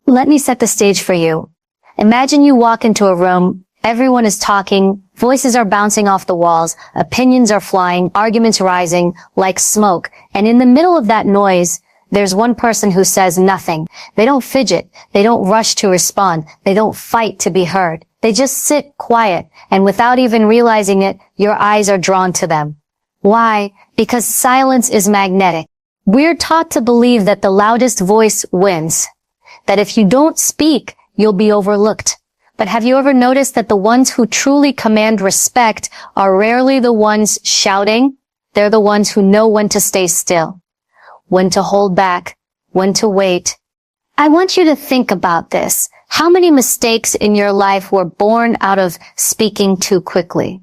Let me set the stage for you. Imagine you walk into a room, everyone is talking, voices are bouncing off the walls, opinions are flying, arguments rising like smoke, and in the middle of that noise, there's one person who says nothing. They don't fidget, they don't rush to respond, they don't fight to be heard. They just sit quiet, and without even realizing it, your eyes are drawn to them. Why? Because silence is magnetic. We're taught to believe that the loudest voice wins. That if you don't speak, you'll be overlooked. But have you ever noticed that the ones who truly command respect are rarely the ones shouting? They're the ones who know when to stay still, when to hold back, when to wait. I want you to think about this. How many mistakes in your life were born out of speaking too quickly?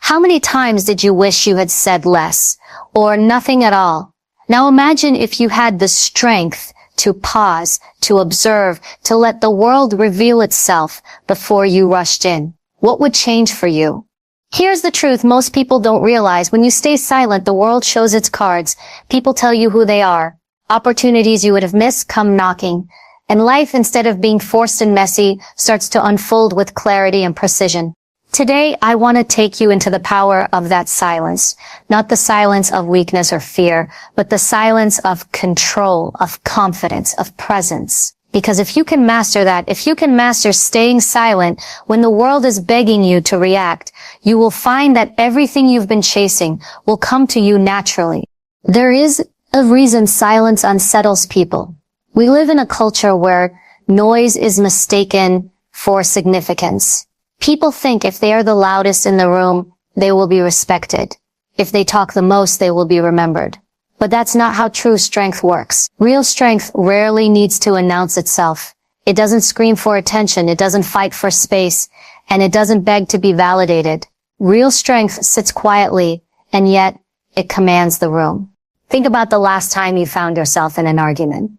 How many times did you wish you had said less or nothing at all? Now imagine if you had the strength to pause, to observe, to let the world reveal itself before you rushed in. What would change for you? Here's the truth most people don't realize. When you stay silent, the world shows its cards. People tell you who they are. Opportunities you would have missed come knocking. And life, instead of being forced and messy, starts to unfold with clarity and precision. Today, I want to take you into the power of that silence. Not the silence of weakness or fear, but the silence of control, of confidence, of presence. Because if you can master that, if you can master staying silent when the world is begging you to react, you will find that everything you've been chasing will come to you naturally. There is a reason silence unsettles people. We live in a culture where noise is mistaken for significance. People think if they are the loudest in the room, they will be respected. If they talk the most, they will be remembered. But that's not how true strength works. Real strength rarely needs to announce itself. It doesn't scream for attention, it doesn't fight for space, and it doesn't beg to be validated. Real strength sits quietly, and yet it commands the room. Think about the last time you found yourself in an argument.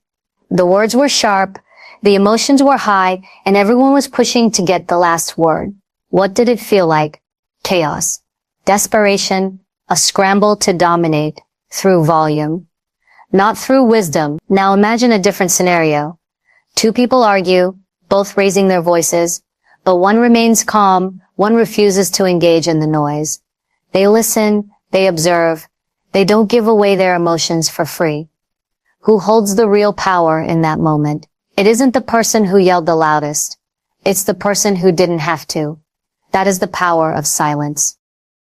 The words were sharp, the emotions were high, and everyone was pushing to get the last word. What did it feel like? Chaos, desperation, a scramble to dominate through volume, not through wisdom. Now imagine a different scenario. Two people argue, both raising their voices, but one remains calm, one refuses to engage in the noise. They listen, they observe, they don't give away their emotions for free. Who holds the real power in that moment? It isn't the person who yelled the loudest. It's the person who didn't have to. That is the power of silence.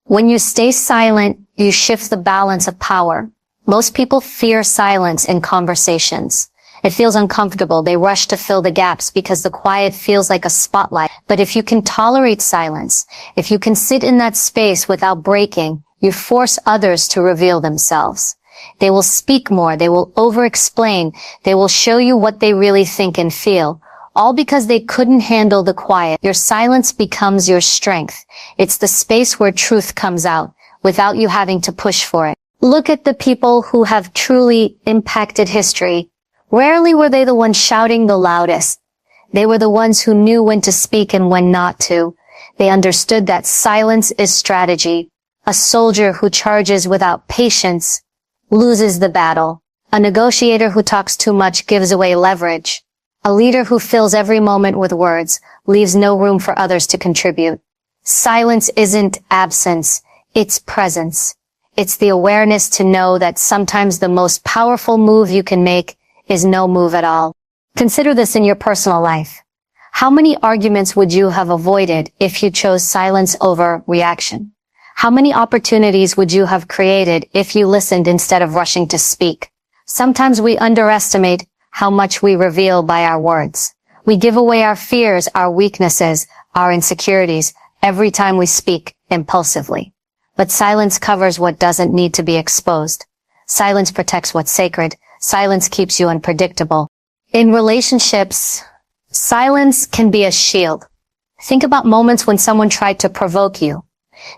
When you stay silent, you shift the balance of power. Most people fear silence in conversations. It feels uncomfortable. They rush to fill the gaps because the quiet feels like a spotlight. But if you can tolerate silence, if you can sit in that space without breaking, you force others to reveal themselves. They will speak more. They will over-explain. They will show you what they really think and feel. All because they couldn't handle the quiet. Your silence becomes your strength. It's the space where truth comes out without you having to push for it. Look at the people who have truly impacted history. Rarely were they the ones shouting the loudest. They were the ones who knew when to speak and when not to. They understood that silence is strategy. A soldier who charges without patience loses the battle. A negotiator who talks too much gives away leverage. A leader who fills every moment with words leaves no room for others to contribute. Silence isn't absence, it's presence. It's the awareness to know that sometimes the most powerful move you can make is no move at all. Consider this in your personal life. How many arguments would you have avoided if you chose silence over reaction? How many opportunities would you have created if you listened instead of rushing to speak? Sometimes we underestimate how much we reveal by our words. We give away our fears, our weaknesses, our insecurities every time we speak impulsively. But silence covers what doesn't need to be exposed. Silence protects what's sacred. Silence keeps you unpredictable. In relationships, silence can be a shield. Think about moments when someone tried to provoke you.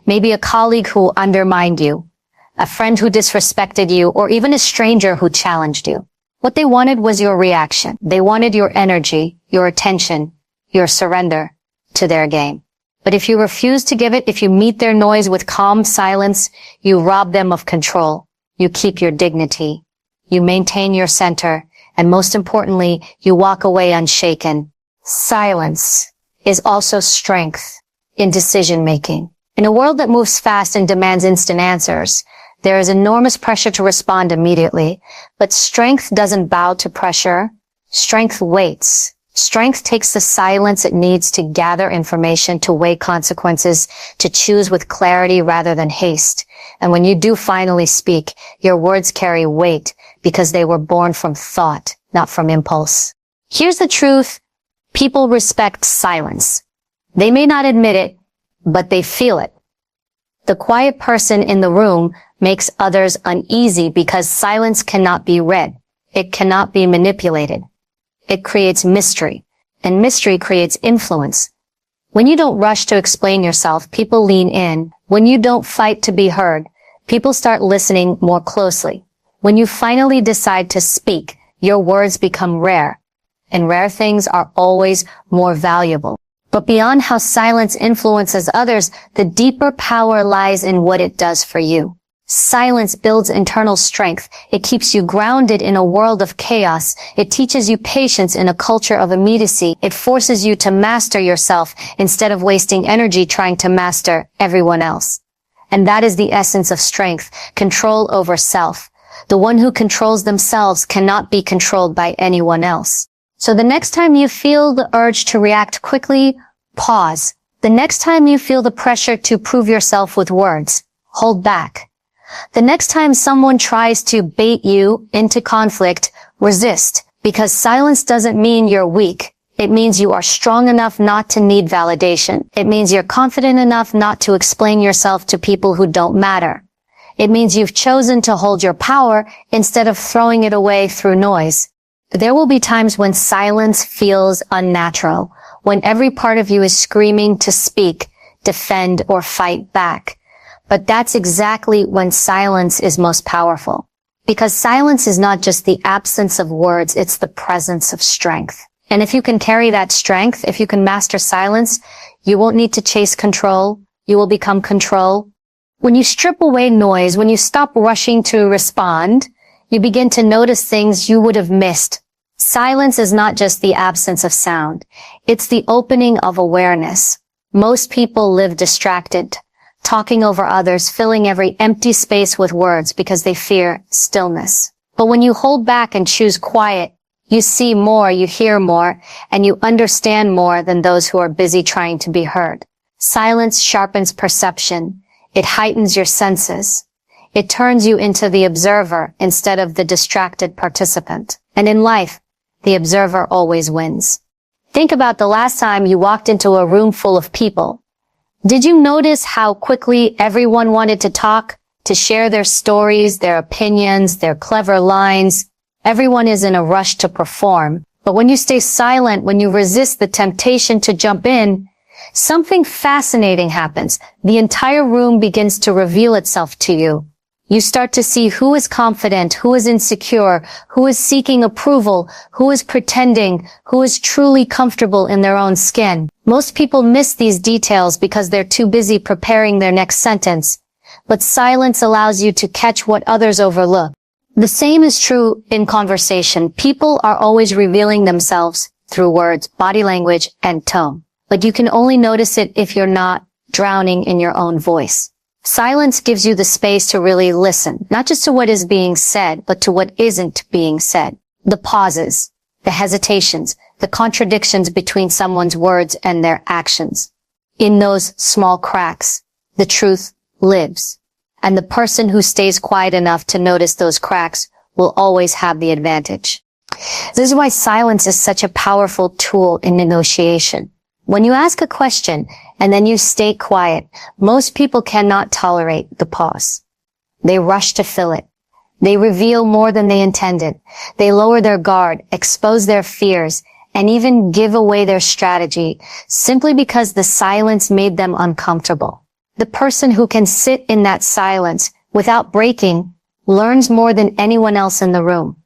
Maybe a colleague who undermined you, a friend who disrespected you, or even a stranger who challenged you. What they wanted was your reaction. They wanted your energy, your attention, your surrender to their game. But if you refuse to give it, if you meet their noise with calm silence, you rob them of control. You keep your dignity. You maintain your center, And most importantly, you walk away unshaken. Silence is also strength in decision-making. In a world that moves fast and demands instant answers, there is enormous pressure to respond immediately. But strength doesn't bow to pressure. Strength waits. Strength takes the silence it needs to gather information, to weigh consequences, to choose with clarity rather than haste. And when you do finally speak, your words carry weight because they were born from thought, not from impulse. Here's the truth. People respect silence. They may not admit it, but they feel it. The quiet person in the room makes others uneasy because silence cannot be read. It cannot be manipulated. It creates mystery, and mystery creates influence. When you don't rush to explain yourself, people lean in. When you don't fight to be heard, people start listening more closely. When you finally decide to speak, your words become rare, and rare things are always more valuable. But beyond how silence influences others, the deeper power lies in what it does for you. Silence builds internal strength. It keeps you grounded in a world of chaos. It teaches you patience in a culture of immediacy. It forces you to master yourself instead of wasting energy trying to master everyone else. And that is the essence of strength, control over self. The one who controls themselves cannot be controlled by anyone else. So the next time you feel the urge to react quickly, pause. The next time you feel the pressure to prove yourself with words, hold back. The next time someone tries to bait you into conflict, resist, because silence doesn't mean you're weak. It means you are strong enough not to need validation. It means you're confident enough not to explain yourself to people who don't matter. It means you've chosen to hold your power instead of throwing it away through noise. There will be times when silence feels unnatural, when every part of you is screaming to speak, defend, or fight back. But that's exactly when silence is most powerful. Because silence is not just the absence of words, it's the presence of strength. And if you can carry that strength, if you can master silence, you won't need to chase control. You will become control. When you strip away noise, when you stop rushing to respond, you begin to notice things you would have missed. Silence is not just the absence of sound. It's the opening of awareness. Most people live distracted, talking over others, filling every empty space with words because they fear stillness. But when you hold back and choose quiet, you see more, you hear more, and you understand more than those who are busy trying to be heard. Silence sharpens perception. It heightens your senses. It turns you into the observer instead of the distracted participant. And in life, the observer always wins. Think about the last time you walked into a room full of people. Did you notice how quickly everyone wanted to talk, to share their stories, their opinions, their clever lines? Everyone is in a rush to perform. But when you stay silent, when you resist the temptation to jump in, something fascinating happens. The entire room begins to reveal itself to you. You start to see who is confident, who is insecure, who is seeking approval, who is pretending, who is truly comfortable in their own skin. Most people miss these details because they're too busy preparing their next sentence. But silence allows you to catch what others overlook. The same is true in conversation. People are always revealing themselves through words, body language, and tone. But you can only notice it if you're not drowning in your own voice. Silence gives you the space to really listen, not just to what is being said, but to what isn't being said. The pauses, the hesitations, the contradictions between someone's words and their actions. In those small cracks, the truth lives. And the person who stays quiet enough to notice those cracks will always have the advantage. This is why silence is such a powerful tool in negotiation. When you ask a question and then you stay quiet, most people cannot tolerate the pause. They rush to fill it. They reveal more than they intended. They lower their guard, expose their fears, and even give away their strategy simply because the silence made them uncomfortable. The person who can sit in that silence without breaking learns more than anyone else in the room.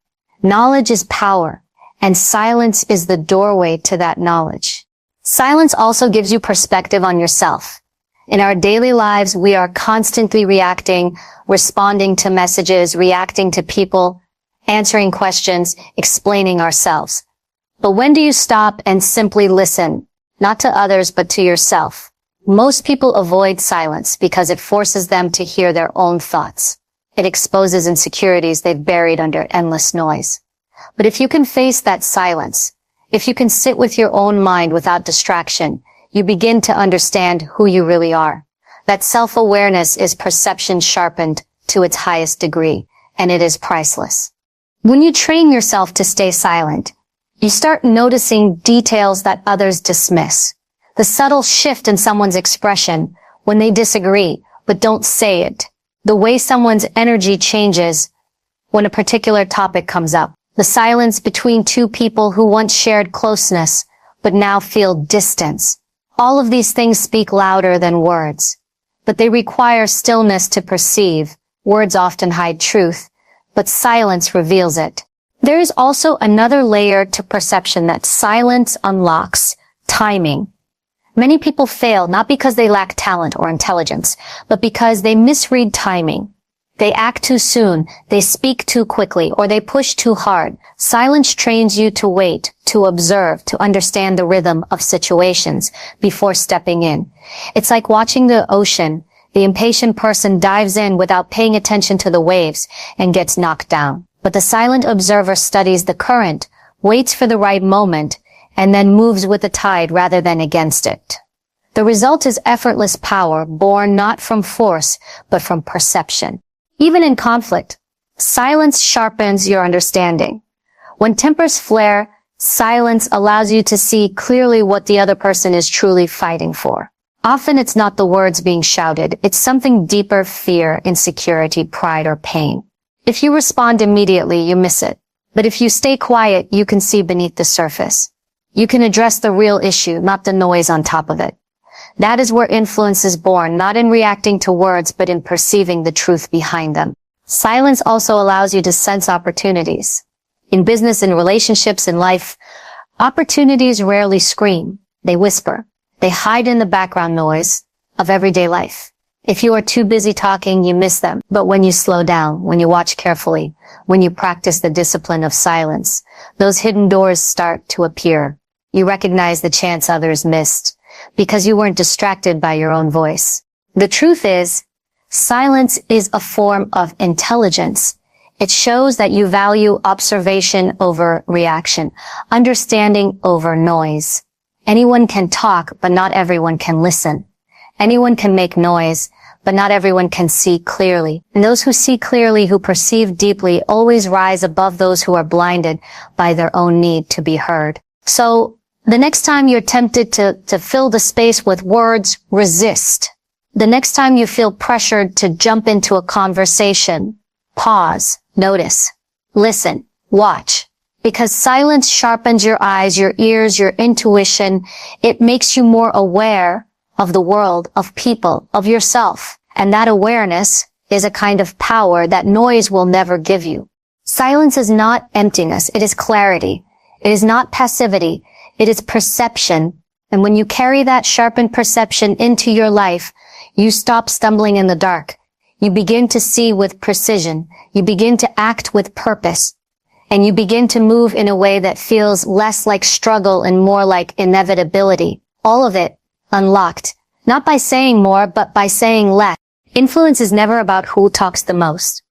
Knowledge is power, and silence is the doorway to that knowledge. Silence also gives you perspective on yourself. In our daily lives, we are constantly reacting, responding to messages, reacting to people, answering questions, explaining ourselves. But when do you stop and simply listen? Not to others, but to yourself. Most people avoid silence because it forces them to hear their own thoughts. It exposes insecurities they've buried under endless noise. But if you can face that silence, if you can sit with your own mind without distraction, you begin to understand who you really are. That self-awareness is perception sharpened to its highest degree, and it is priceless. When you train yourself to stay silent, you start noticing details that others dismiss. The subtle shift in someone's expression when they disagree, but don't say it. The way someone's energy changes when a particular topic comes up. The silence between two people who once shared closeness, but now feel distance. All of these things speak louder than words, but they require stillness to perceive. Words often hide truth, but silence reveals it. There is also another layer to perception that silence unlocks: timing. Many people fail not because they lack talent or intelligence, but because they misread timing. They act too soon, they speak too quickly, or they push too hard. Silence trains you to wait, to observe, to understand the rhythm of situations before stepping in. It's like watching the ocean. The impatient person dives in without paying attention to the waves and gets knocked down. But the silent observer studies the current, waits for the right moment, and then moves with the tide rather than against it. The result is effortless power, born not from force, but from perception. Even in conflict, silence sharpens your understanding. When tempers flare, silence allows you to see clearly what the other person is truly fighting for. Often it's not the words being shouted, it's something deeper: fear, insecurity, pride, or pain. If you respond immediately, you miss it. But if you stay quiet, you can see beneath the surface. You can address the real issue, not the noise on top of it. That is where influence is born, not in reacting to words, but in perceiving the truth behind them. Silence also allows you to sense opportunities. In business, in relationships, in life, opportunities rarely scream. They whisper. They hide in the background noise of everyday life. If you are too busy talking, you miss them. But when you slow down, when you watch carefully, when you practice the discipline of silence, those hidden doors start to appear. You recognize the chance others missed because you weren't distracted by your own voice. The truth is, silence is a form of intelligence. It shows that you value observation over reaction, understanding over noise. Anyone can talk, but not everyone can listen. Anyone can make noise, but not everyone can see clearly. And those who see clearly, who perceive deeply, always rise above those who are blinded by their own need to be heard. So, the next time you're tempted to fill the space with words, resist. The next time you feel pressured to jump into a conversation, pause, notice, listen, watch. Because silence sharpens your eyes, your ears, your intuition. It makes you more aware of the world, of people, of yourself. And that awareness is a kind of power that noise will never give you. Silence is not emptiness. It is clarity. It is not passivity. It is perception. And when you carry that sharpened perception into your life, you stop stumbling in the dark. You begin to see with precision. You begin to act with purpose. And you begin to move in a way that feels less like struggle and more like inevitability. All of it unlocked. Not by saying more, but by saying less. Influence is never about who talks the most.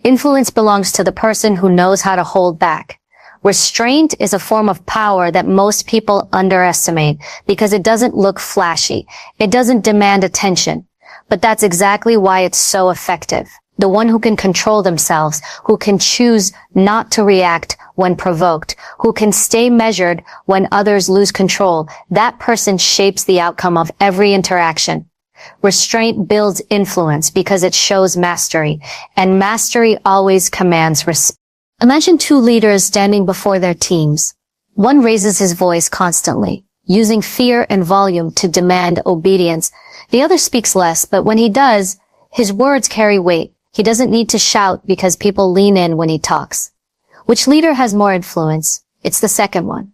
Influence belongs to the person who knows how to hold back. Restraint is a form of power that most people underestimate because it doesn't look flashy. It doesn't demand attention. But that's exactly why it's so effective. The one who can control themselves, who can choose not to react when provoked, who can stay measured when others lose control, that person shapes the outcome of every interaction. Restraint builds influence because it shows mastery, and mastery always commands respect. Imagine two leaders standing before their teams. One raises his voice constantly, using fear and volume to demand obedience. The other speaks less, but when he does, his words carry weight. He doesn't need to shout because people lean in when he talks. Which leader has more influence? It's the second one.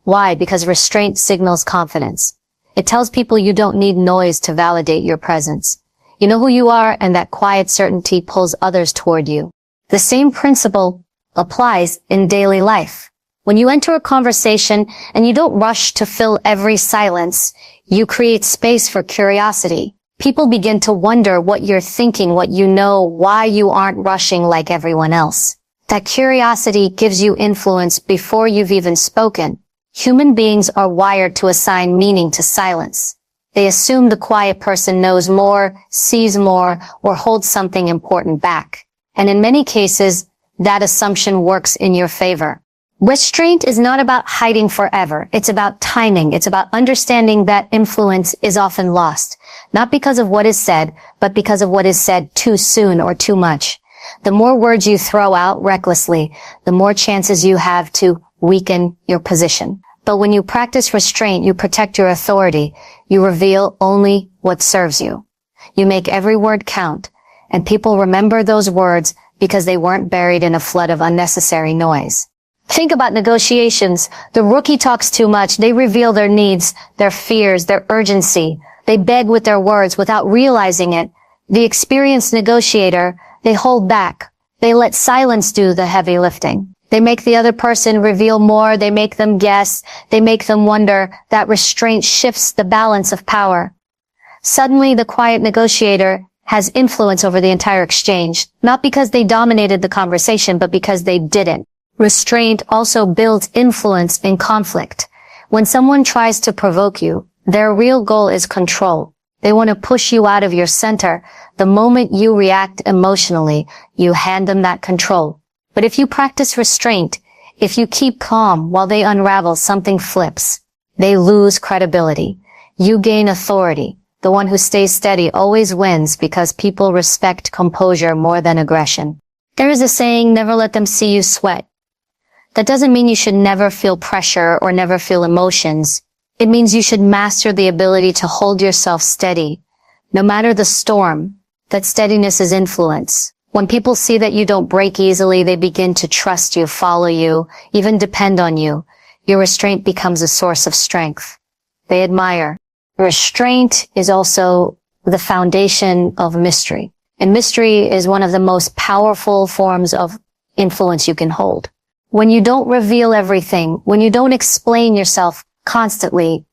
Why? Because restraint signals confidence. It tells people you don't need noise to validate your presence. You know who you are, and that quiet certainty pulls others toward you. The same principle applies in daily life. When you enter a conversation and you don't rush to fill every silence, you create space for curiosity. People begin to wonder what you're thinking, what you know, why you aren't rushing like everyone else. That curiosity gives you influence before you've even spoken. Human beings are wired to assign meaning to silence. They assume the quiet person knows more, sees more, or holds something important back. And in many cases, that assumption works in your favor. Restraint is not about hiding forever. It's about timing. It's about understanding that influence is often lost, not because of what is said, but because of what is said too soon or too much. The more words you throw out recklessly, the more chances you have to weaken your position. But when you practice restraint, you protect your authority. You reveal only what serves you. You make every word count, and people remember those words because they weren't buried in a flood of unnecessary noise. Think about negotiations. The rookie talks too much. They reveal their needs, their fears, their urgency. They beg with their words without realizing it. The experienced negotiator, they hold back. They let silence do the heavy lifting. They make the other person reveal more. They make them guess. They make them wonder. That restraint shifts the balance of power. Suddenly, the quiet negotiator has influence over the entire exchange, not because they dominated the conversation, but because they didn't. Restraint also builds influence in conflict. When someone tries to provoke you, their real goal is control. They want to push you out of your center. The moment you react emotionally, you hand them that control. But if you practice restraint, if you keep calm while they unravel, something flips. They lose credibility. You gain authority. The one who stays steady always wins because people respect composure more than aggression. There is a saying, never let them see you sweat. That doesn't mean you should never feel pressure or never feel emotions. It means you should master the ability to hold yourself steady. No matter the storm, that steadiness is influence. When people see that you don't break easily, they begin to trust you, follow you, even depend on you. Your restraint becomes a source of strength. They admire. Restraint is also the foundation of mystery. And mystery is one of the most powerful forms of influence you can hold. When you don't reveal everything, when you don't explain yourself constantly,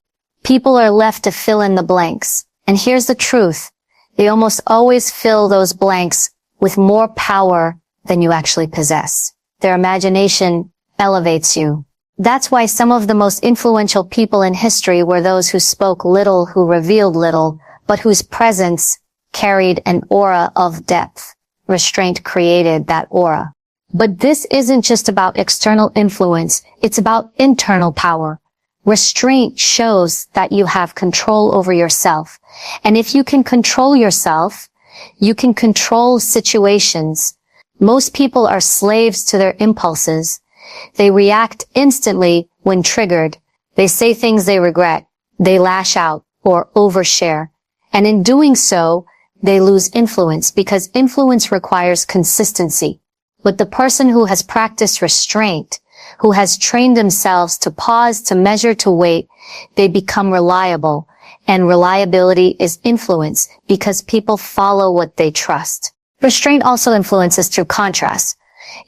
people are left to fill in the blanks. And here's the truth. They almost always fill those blanks with more power than you actually possess. Their imagination elevates you. That's why some of the most influential people in history were those who spoke little, who revealed little, but whose presence carried an aura of depth. Restraint created that aura. But this isn't just about external influence. It's about internal power. Restraint shows that you have control over yourself. And if you can control yourself, you can control situations. Most people are slaves to their impulses. They react instantly when triggered. They say things they regret. They lash out or overshare. And in doing so, they lose influence because influence requires consistency. But the person who has practiced restraint, who has trained themselves to pause, to measure, to wait, they become reliable. And reliability is influence because people follow what they trust. Restraint also influences through contrast.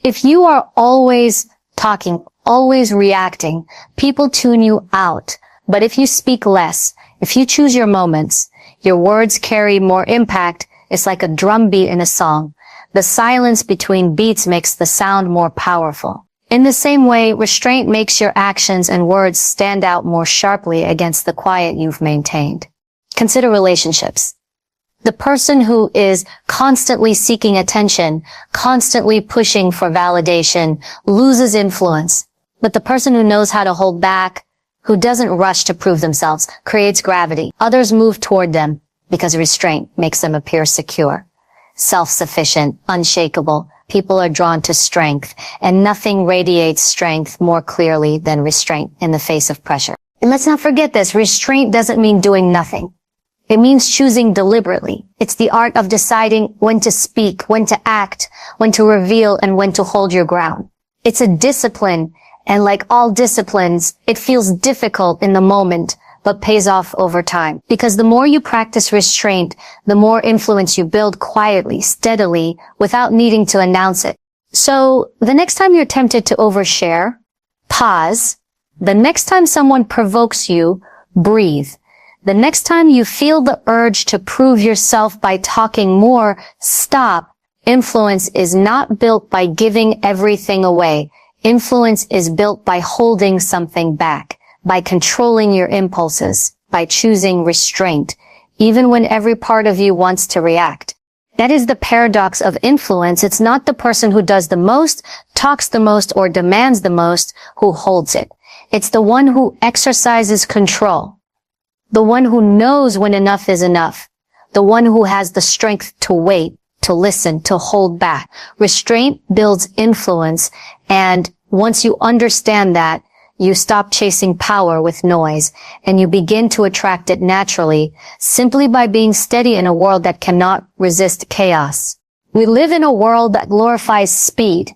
If you are always talking, always reacting, people tune you out. But if you speak less, if you choose your moments, your words carry more impact. It's like a drum beat in a song. The silence between beats makes the sound more powerful. In the same way, restraint makes your actions and words stand out more sharply against the quiet you've maintained. Consider relationships. The person who is constantly seeking attention, constantly pushing for validation, loses influence. But the person who knows how to hold back, who doesn't rush to prove themselves, creates gravity. Others move toward them because restraint makes them appear secure, self-sufficient, unshakable. People are drawn to strength, and nothing radiates strength more clearly than restraint in the face of pressure. And let's not forget this, restraint doesn't mean doing nothing. It means choosing deliberately. It's the art of deciding when to speak, when to act, when to reveal, and when to hold your ground. It's a discipline, and like all disciplines, it feels difficult in the moment, but pays off over time. Because the more you practice restraint, the more influence you build quietly, steadily, without needing to announce it. So the next time you're tempted to overshare, pause. The next time someone provokes you, breathe. The next time you feel the urge to prove yourself by talking more, stop. Influence is not built by giving everything away. Influence is built by holding something back, by controlling your impulses, by choosing restraint, even when every part of you wants to react. That is the paradox of influence. It's not the person who does the most, talks the most, or demands the most who holds it. It's the one who exercises control. The one who knows when enough is enough. The one who has the strength to wait, to listen, to hold back. Restraint builds influence, and once you understand that, you stop chasing power with noise, and you begin to attract it naturally, simply by being steady in a world that cannot resist chaos. We live in a world that glorifies speed.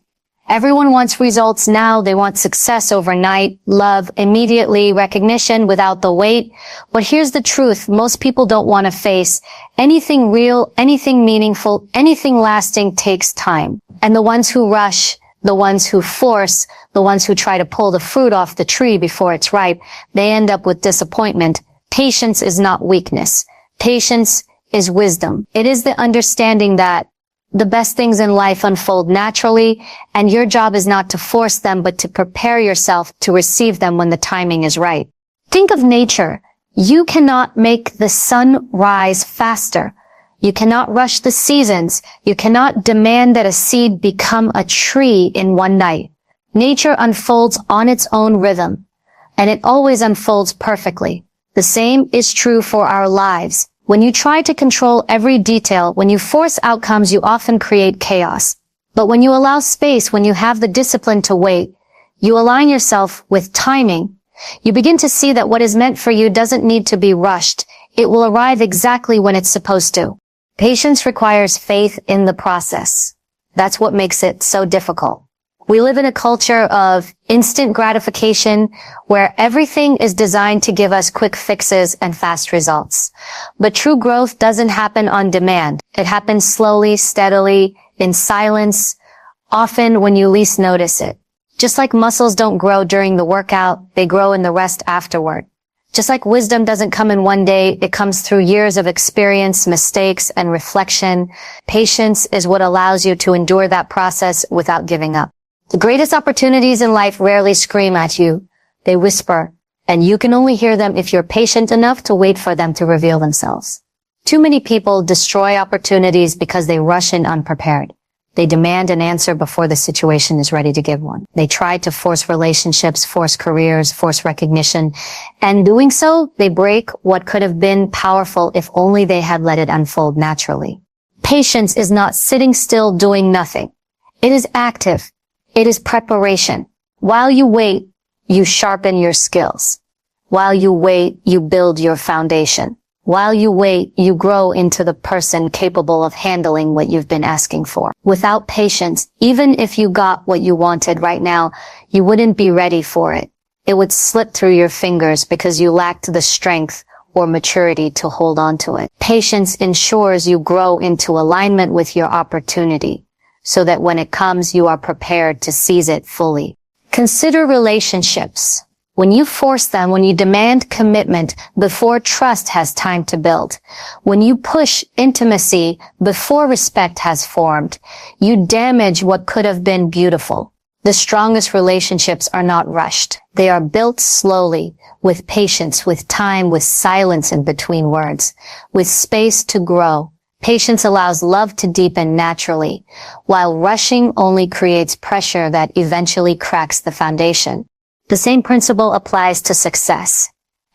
Everyone wants results now. They want success overnight, love immediately, recognition without the wait. But here's the truth. Most people don't want to face anything real, anything meaningful, anything lasting takes time. And the ones who rush, the ones who force, the ones who try to pull the fruit off the tree before it's ripe, they end up with disappointment. Patience is not weakness. Patience is wisdom. It is the understanding that the best things in life unfold naturally, and your job is not to force them, but to prepare yourself to receive them when the timing is right. Think of nature. You cannot make the sun rise faster. You cannot rush the seasons. You cannot demand that a seed become a tree in one night. Nature unfolds on its own rhythm, and it always unfolds perfectly. The same is true for our lives. When you try to control every detail, when you force outcomes, you often create chaos. But when you allow space, when you have the discipline to wait, you align yourself with timing. You begin to see that what is meant for you doesn't need to be rushed. It will arrive exactly when it's supposed to. Patience requires faith in the process. That's what makes it so difficult. We live in a culture of instant gratification where everything is designed to give us quick fixes and fast results. But true growth doesn't happen on demand. It happens slowly, steadily, in silence, often when you least notice it. Just like muscles don't grow during the workout, they grow in the rest afterward. Just like wisdom doesn't come in one day, it comes through years of experience, mistakes, and reflection. Patience is what allows you to endure that process without giving up. The greatest opportunities in life rarely scream at you. They whisper, and you can only hear them if you're patient enough to wait for them to reveal themselves. Too many people destroy opportunities because they rush in unprepared. They demand an answer before the situation is ready to give one. They try to force relationships, force careers, force recognition, and doing so, they break what could have been powerful if only they had let it unfold naturally. Patience is not sitting still doing nothing. It is active. It is preparation. While you wait, you sharpen your skills. While you wait, you build your foundation. While you wait, you grow into the person capable of handling what you've been asking for. Without patience, even if you got what you wanted right now, you wouldn't be ready for it. It would slip through your fingers because you lacked the strength or maturity to hold on to it. Patience ensures you grow into alignment with your opportunity, so that when it comes, you are prepared to seize it fully. Consider relationships. When you force them, when you demand commitment before trust has time to build, when you push intimacy before respect has formed, you damage what could have been beautiful. The strongest relationships are not rushed. They are built slowly, with patience, with time, with silence in between words, with space to grow. Patience allows love to deepen naturally, while rushing only creates pressure that eventually cracks the foundation. The same principle applies to success.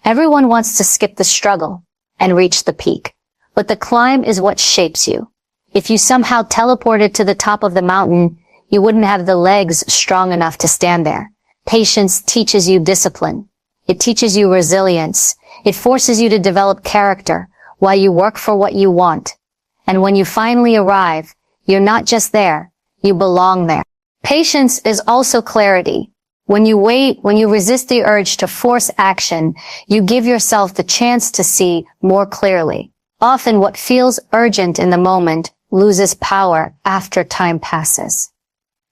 Everyone wants to skip the struggle and reach the peak, but the climb is what shapes you. If you somehow teleported to the top of the mountain, you wouldn't have the legs strong enough to stand there. Patience teaches you discipline. It teaches you resilience. It forces you to develop character while you work for what you want. And when you finally arrive, you're not just there, you belong there. Patience is also clarity. When you wait, when you resist the urge to force action, you give yourself the chance to see more clearly. Often what feels urgent in the moment loses power after time passes.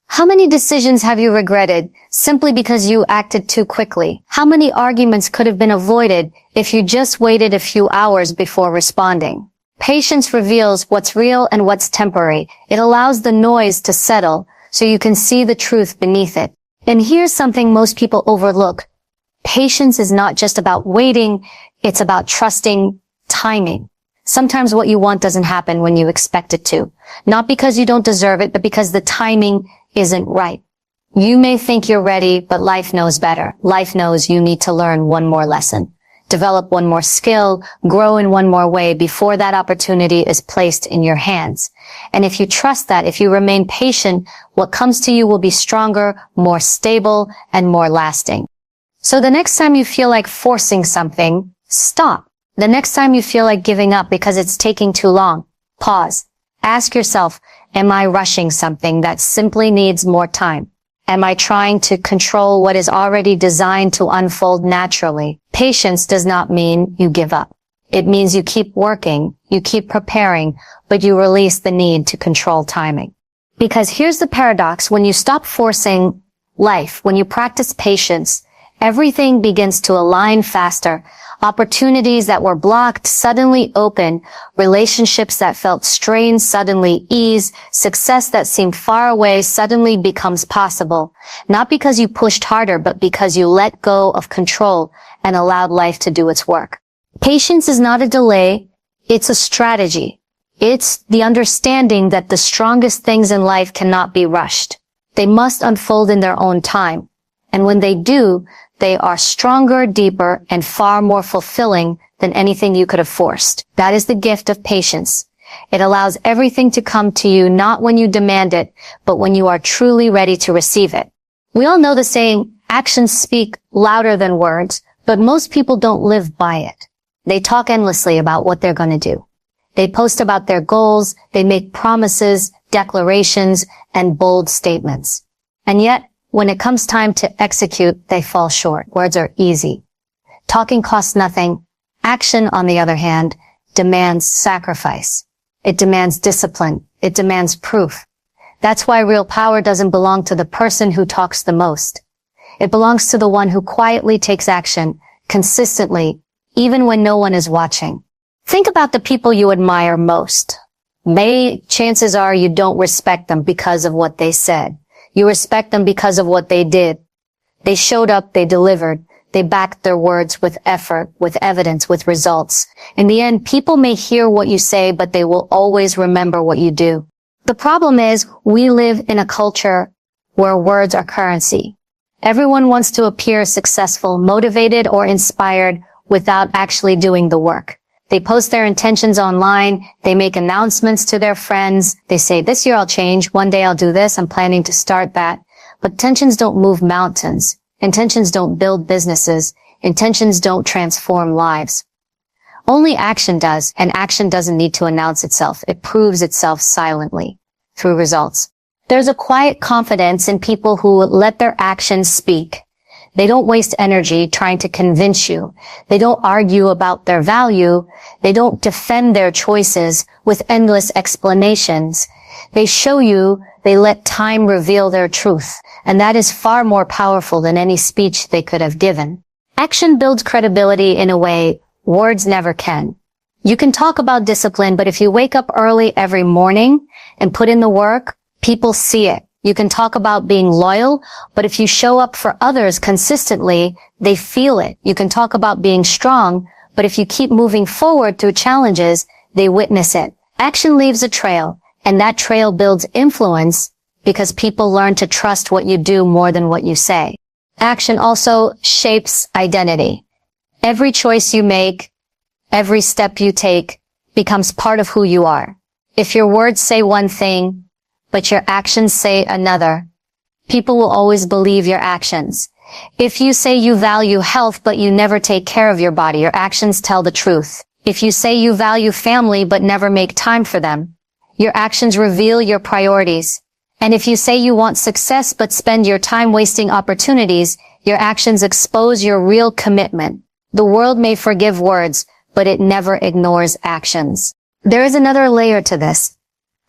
How many decisions have you regretted simply because you acted too quickly? How many arguments could have been avoided if you just waited a few hours before responding? Patience reveals what's real and what's temporary. It allows the noise to settle so you can see the truth beneath it. And here's something most people overlook. Patience is not just about waiting, it's about trusting timing. Sometimes what you want doesn't happen when you expect it to. Not because you don't deserve it, but because the timing isn't right. You may think you're ready, but life knows better. Life knows you need to learn one more lesson, develop one more skill, grow in one more way before that opportunity is placed in your hands. And if you trust that, if you remain patient, what comes to you will be stronger, more stable, and more lasting. So the next time you feel like forcing something, stop. The next time you feel like giving up because it's taking too long, pause. Ask yourself, am I rushing something that simply needs more time? Am I trying to control what is already designed to unfold naturally? Patience does not mean you give up. It means you keep working, you keep preparing, but you release the need to control timing. Because here's the paradox, when you stop forcing life, when you practice patience, everything begins to align faster. Opportunities that were blocked suddenly open, relationships that felt strained suddenly ease, success that seemed far away suddenly becomes possible. Not because you pushed harder, but because you let go of control and allowed life to do its work. Patience is not a delay, it's a strategy. It's the understanding that the strongest things in life cannot be rushed. They must unfold in their own time. And when they do, they are stronger, deeper, and far more fulfilling than anything you could have forced. That is the gift of patience. It allows everything to come to you not when you demand it, but when you are truly ready to receive it. We all know the saying, actions speak louder than words, but most people don't live by it. They talk endlessly about what they're going to do. They post about their goals, they make promises, declarations, and bold statements. And yet, when it comes time to execute, they fall short. Words are easy. Talking costs nothing. Action, on the other hand, demands sacrifice. It demands discipline. It demands proof. That's why real power doesn't belong to the person who talks the most. It belongs to the one who quietly takes action, consistently, even when no one is watching. Think about the people you admire most. Chances are you don't respect them because of what they said. You respect them because of what they did. They showed up, they delivered. They backed their words with effort, with evidence, with results. In the end, people may hear what you say, but they will always remember what you do. The problem is, we live in a culture where words are currency. Everyone wants to appear successful, motivated, or inspired without actually doing the work. They post their intentions online. They make announcements to their friends. They say, this year I'll change. One day I'll do this. I'm planning to start that. But intentions don't move mountains. Intentions don't build businesses. Intentions don't transform lives. Only action does, and action doesn't need to announce itself. It proves itself silently through results. There's a quiet confidence in people who let their actions speak. They don't waste energy trying to convince you. They don't argue about their value. They don't defend their choices with endless explanations. They show you, they let time reveal their truth. And that is far more powerful than any speech they could have given. Action builds credibility in a way words never can. You can talk about discipline, but if you wake up early every morning and put in the work, people see it. You can talk about being loyal, but if you show up for others consistently, they feel it. You can talk about being strong, but if you keep moving forward through challenges, they witness it. Action leaves a trail, and that trail builds influence because people learn to trust what you do more than what you say. Action also shapes identity. Every choice you make, every step you take becomes part of who you are. If your words say one thing, but your actions say another, people will always believe your actions. If you say you value health, but you never take care of your body, your actions tell the truth. If you say you value family, but never make time for them, your actions reveal your priorities. And if you say you want success, but spend your time wasting opportunities, your actions expose your real commitment. The world may forgive words, but it never ignores actions. There is another layer to this.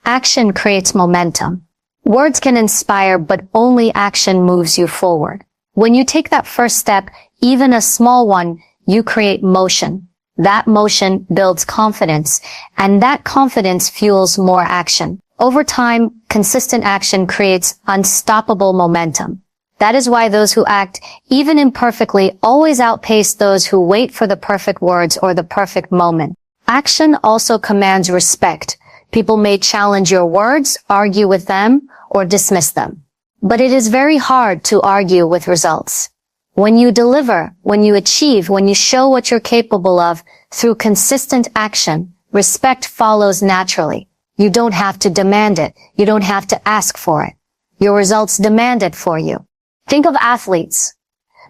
Action creates momentum. Words can inspire, but only action moves you forward. When you take that first step, even a small one, you create motion. That motion builds confidence, and that confidence fuels more action. Over time, consistent action creates unstoppable momentum. That is why those who act, even imperfectly, always outpace those who wait for the perfect words or the perfect moment. Action also commands respect. People may challenge your words, argue with them, or dismiss them. But it is very hard to argue with results. When you deliver, when you achieve, when you show what you're capable of through consistent action, respect follows naturally. You don't have to demand it. You don't have to ask for it. Your results demand it for you. Think of athletes.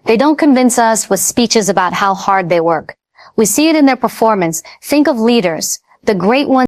They don't convince us with speeches about how hard they work. We see it in their performance. Think of leaders. The great ones